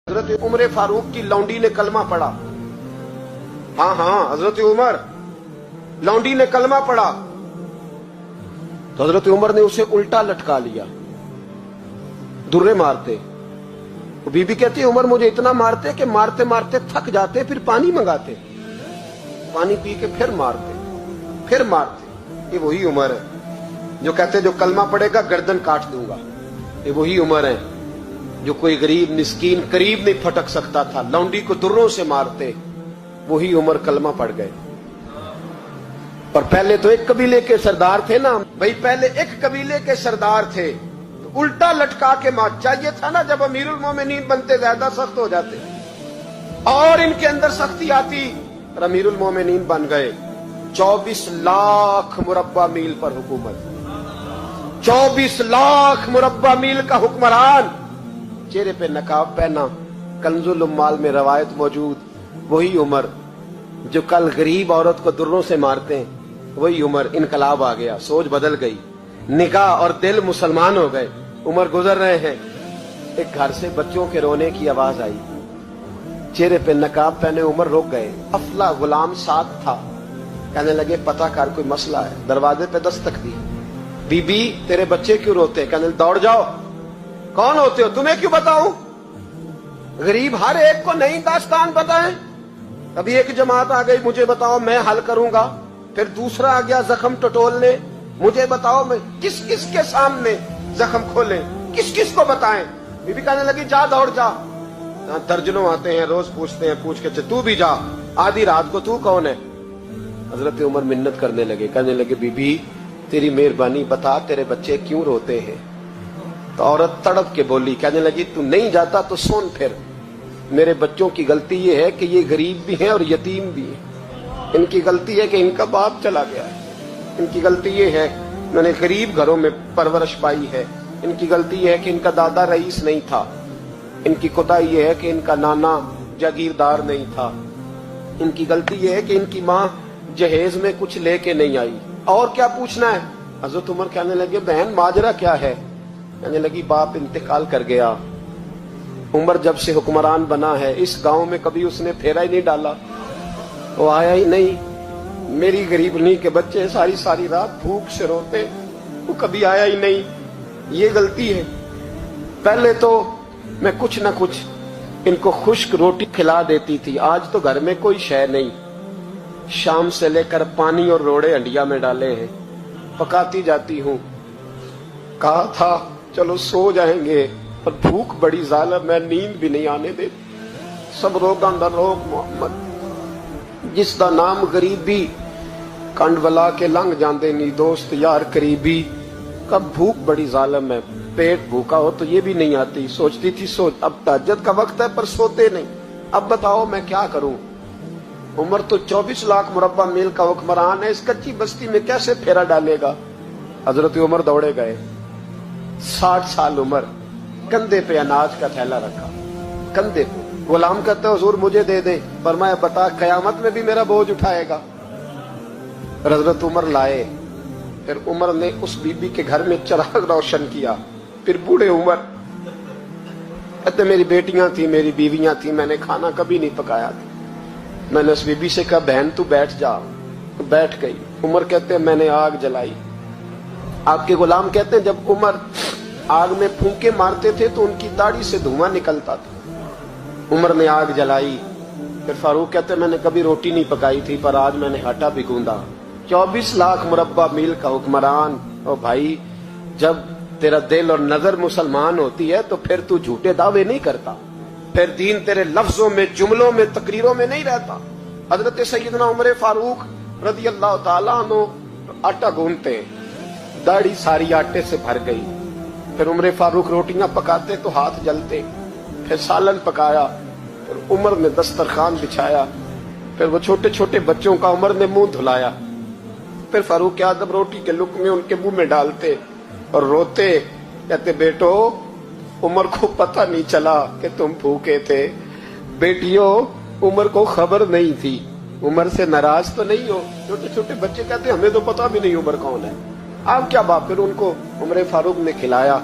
हजरत उमर फारूक की लौंडी ने कलमा पढ़ा। हाँ हाँ, हजरत उमर लौंडी ने कलमा पढ़ा तो हजरत उमर ने उसे उल्टा लटका लिया, दुर्रे मारते। तो बीबी कहती है उमर मुझे इतना मारते कि मारते मारते थक जाते, फिर पानी मंगाते, पानी पी के फिर मारते। ये वही उमर है जो कहते जो कलमा पड़ेगा गर्दन काट दूंगा। ये वही उमर है जो कोई गरीब मिस्कीन करीब नहीं फटक सकता था, लौंडी को दुर्रों से मारते। वही उमर कलमा पड़ गए। पर पहले तो एक कबीले के सरदार थे ना भाई, पहले एक कबीले के सरदार थे तो उल्टा लटका के मार। चाहिए था ना जब अमीरुल मोमिनीन बनते ज्यादा सख्त हो जाते और इनके अंदर सख्ती आती, और अमीरुल मोमिनीन बन गए। 24 लाख मुरब्बा मील पर हुकूमत, 24 लाख मुरब्बा मील का हुक्मरान, चेहरे पे नकाब पहना। कंजुल उम्माल में रवायत मौजूद, वही उमर जो कल गरीब औरत को दुर्रों से मारते हैं, वही उमर। इनकलाब आ गया, सोच बदल गई, निगाह और दिल मुसलमान हो गए। उमर गुजर रहे हैं, एक घर से बच्चों के रोने की आवाज आई, चेहरे पे नकाब पहने उमर रुक गए। अफला गुलाम साथ था, कहने लगे पता कर कोई मसला है। दरवाजे पे दस्तक दी, बीबी तेरे बच्चे क्यों रोते? कहने दौड़ जाओ, कौन होते हो, तुम्हें क्यों बताऊं? गरीब हर एक को नई दास्तान पता है। अभी एक जमात आ गई, मुझे बताओ मैं हल करूंगा। फिर दूसरा आ गया जख्म टटोलने, मुझे बताओ मैं किस किस के सामने जख्म खोले, किस किस को बताएं। बीबी कहने लगी जा दौड़ जा। दर्जनों आते हैं, रोज पूछते हैं, पूछ के तू भी जा, आधी रात को तू कौन है? हजरत उमर मिन्नत करने लगे, कहने लगे बीबी तेरी मेहरबानी बता तेरे बच्चे क्यों रोते हैं? तो औरत तड़प के बोली, कहने लगी तू नहीं जाता तो सुन, फिर मेरे बच्चों की गलती ये है कि ये गरीब भी हैं और यतीम भी हैं। इनकी गलती है कि इनका बाप चला गया है, इनकी गलती ये है मैंने गरीब घरों में परवरिश पाई है, इनकी गलती ये है कि इनका दादा रईस नहीं था, इनकी कोताही ये है कि इनका नाना जागीरदार नहीं था, इनकी गलती ये है कि इनकी माँ जहेज में कुछ लेके नहीं आई। और क्या पूछना है? हजरत उमर कहने लगे बहन माजरा क्या है? कहने लगी बाप इंतकाल कर गया। उमर जब से हुक्मरान बना है इस गांव में कभी उसने फेरा ही नहीं डाला, वो आया ही नहीं। मेरी गरीबनी के बच्चे सारी सारी रात भूख से रोते, वो कभी आया ही नहीं। ये गलती है। पहले तो मैं कुछ न कुछ इनको खुश्क रोटी खिला देती थी, आज तो घर में कोई शय नहीं। शाम से लेकर पानी और रोड़े हंडिया में डाले हैं, पकाती जाती हूँ। कहा था चलो सो जाएंगे, पर भूख बड़ी जालिम है, नींद भी नहीं आने देती। सब रोगां दा रोग मोहम्मद, जिस दा नाम गरीबी, कंड वला के लंघ जाते नी दोस्त यार करीबी। कब भूख बड़ी जालिम है, पेट भूखा हो तो ये भी नहीं आती। सोचती थी सोच अब तहज्जुद का वक्त है पर सोते नहीं। अब बताओ मैं क्या करूं? उमर तो 24 लाख मुरब्बा मील का हुक्मरान है, इस कच्ची बस्ती में कैसे फेरा डालेगा? हजरत उमर दौड़े गए। 60 साल उमर, कंधे पे अनाज का थैला रखा, कंधे पे। गुलाम कहते हुजूर मुझे दे दे, फरमाया बता कयामत में भी मेरा बोझ उठाएगा? हजरत उमर लाए। फिर उमर ने उस बीबी के घर में चिराग रोशन किया। फिर बूढ़े उमर कहते मेरी बेटियां थी, मेरी बीवियां थी, मैंने खाना कभी नहीं पकाया था। मैंने उस बीबी से कहा बहन तू बैठ जा, तो बैठ गई। उमर कहते मैंने आग जलाई। आपके गुलाम कहते हैं जब उमर आग में फूंके मारते थे तो उनकी दाढ़ी से धुआं निकलता था। उमर ने आग जलाई। फिर फारूक कहते मैंने कभी रोटी नहीं पकाई थी, पर आज मैंने आटा भी गूंदा। 24 लाख मुरब्बा मील का हुक्मरान। ओ भाई जब तेरा दिल और नजर मुसलमान होती है तो फिर तू झूठे दावे नहीं करता, फिर दीन तेरे लफ्जों में, जुमलों में, तकरीरों में नहीं रहता। हजरत सैयदना उमर फारूक रज़ी अल्लाह ताला अन्हु आटा गूंथते, दाढ़ी सारी आटे से भर गई। फिर उमर फारूक रोटियां पकाते तो हाथ जलते। फिर सालन पकाया, फिर उमर ने दस्तरखान बिछाया। फिर वो छोटे छोटे बच्चों का उमर ने मुंह धुलाया। फिर फारूक आजम रोटी के लुक़मे उनके मुंह में डालते और रोते, कहते बेटो उमर को पता नहीं चला कि तुम भूखे थे। बेटियों उमर को खबर नहीं थी, उमर से नाराज तो नहीं हो? छोटे छोटे बच्चे कहते हमें तो पता भी नहीं उमर कौन है। आप क्या बाप? फिर उनको उमर फारूक ने खिलाया।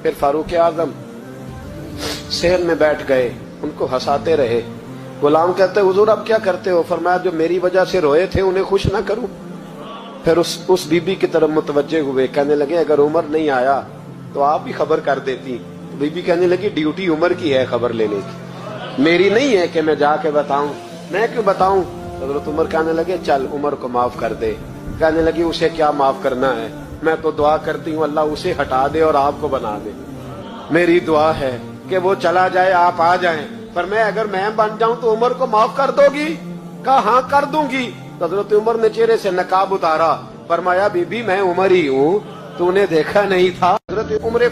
फिर फारूक आजम शहर में बैठ गए। उनको हंसाते रहे। गुलाम कहते हुजूर अब क्या करते हो? फरमाया जो मेरी वजह से रोए थे उन्हें खुश ना करूं? फिर उस बीबी की तरफ मुतवज्जे हुए, कहने लगे अगर उमर नहीं आया तो आप भी खबर कर देती। तो बीबी कहने लगी ड्यूटी उमर की है खबर लेने की, मेरी नहीं है कि मैं जाके बताऊं। मैं क्यों बताऊं? हजरत उमर कहने लगे चल उमर को माफ कर दे। कहने लगी उसे क्या माफ करना है, मैं तो दुआ करती हूँ अल्लाह उसे हटा दे और आपको बना दे। मेरी दुआ है कि वो चला जाए, आप आ जाएं। पर मैं अगर मैं बन जाऊं तो उमर को माफ कर दोगी? कहा हाँ कर दूंगी। हजरत उमर ने चेहरे से नकाब उतारा, फरमाया बीबी मैं उमर ही हूँ, तूने देखा नहीं था? हजरत उमर